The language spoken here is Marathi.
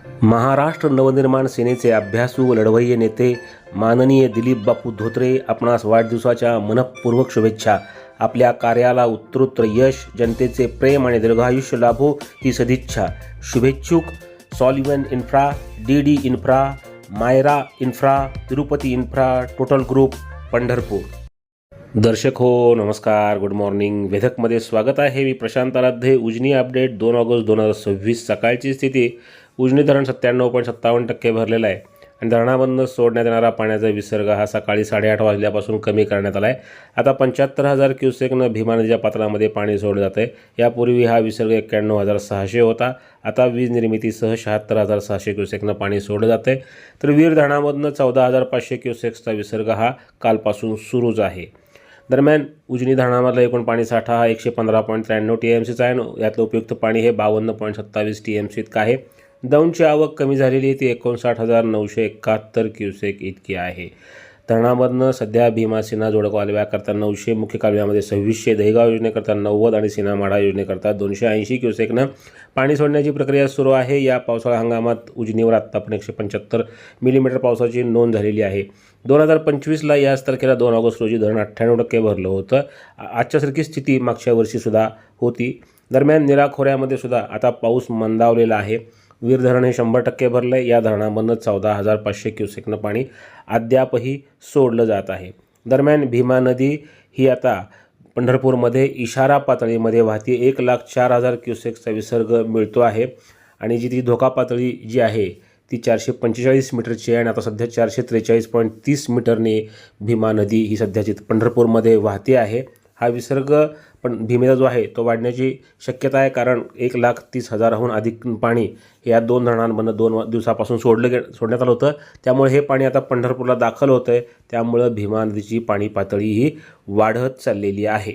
महाराष्ट्र नवनिर्माण सेनेचे अभ्यासू व लढवय्ये नेते माननीय दिलीप बापू धोत्रे आपणास वाढदिवसाच्या मनःपूर्वक शुभेच्छा। आपल्या कार्याला उत्तरोत्तर यश, जनतेचे प्रेम आणि दीर्घायुष्य लाभो ही सदिच्छा। शुभेच्छुक Sullivan infra, DD infra, Mayra infra, Tirupati infra, total group, Pandharpur. दर्शक हो नमस्कार, गुड मॉर्निंग। वेधकमध्ये स्वागत आहे। मी प्रशांत आराध्य। उजनी अपडेट 2 ऑगस्ट 2026 सकाळची स्थिती। उजनी धरण 97.57% भरलेलं आहे आणि धरणामधून सोडण्यात येणारा पाण्याचा विसर्ग हा सकाळी 8:30 वाजल्यापासून कमी करण्यात आला आहे। आता 75,000 क्युसेकनं भीमा नदीच्या पात्रामध्ये पाणी सोडलं जातं आहे। यापूर्वी हा विसर्ग 91,600 होता। आता वीज निर्मितीसह 76,600 क्युसेकनं पाणी सोडलं जातं आहे। तर वीर धरणामधून 14,500 क्युसेक्सचा विसर्ग हा कालपासून सुरूच आहे। दरम्यान उजनी धरणामधला एकूण पाणी साठा हा 115.93 TMCचा आहे। यातलं उपयुक्त पाणी हे 52.27 TMC इतकं आहे। दौंडची आवक कमी झालेली आहे, ती 59,971 क्युसेक इतकी आहे। धरणामधनं सध्या भीमा सीना जोडक कालव्याकरता 900, मुख्य कालव्यामध्ये 2600, दहिगाव योजनेकरता 90 आणि सीना माढा योजनेकरता 280 क्युसेकनं पाणी सोडण्याची प्रक्रिया सुरू आहे। या पावसाळा हंगामात उजनीवर आत्तापर्यंत 175 मिलीमीटर पावसाची नोंद झालेली आहे। 2025ला याच तारखेला 2 ऑगस्ट रोजी धरण 98% भरलं होतं। आजच्यासारखी स्थिती मागच्या वर्षीसुद्धा होती। दरम्यान निरा खोऱ्यामध्ये सुद्धा आता पाऊस मंदावलेला आहे। वीर धरण हे 100% भरलं आहे। या धरणामधनं 14,500 क्युसेकनं पाणी अद्यापही सोडलं जात आहे। दरम्यान भीमा नदी ही आता पंढरपूरमध्ये इशारा पातळीमध्ये वाहते। 1,04,000 क्युसेकचा विसर्ग मिळतो आहे आणि ती धोका पातळी जी आहे ती 445 मीटरची आहे आणि आता सध्या 443.30 मीटरने भीमा नदी ही सध्याची पंढरपूरमध्ये वाहते आहे। हा विसर्ग पण भीमेचा जो आहे तो वाढण्याची शक्यता आहे, कारण 1,30,000हून अधिक पाणी या 2 धरणांमधनं 2 दिवसापासून सोडण्यात आलं होतं। त्यामुळे हे पाणी आता पंढरपूरला दाखल होतं आहे। त्यामुळं भीमा नदीची पाणी पातळी ही वाढत चाललेली आहे।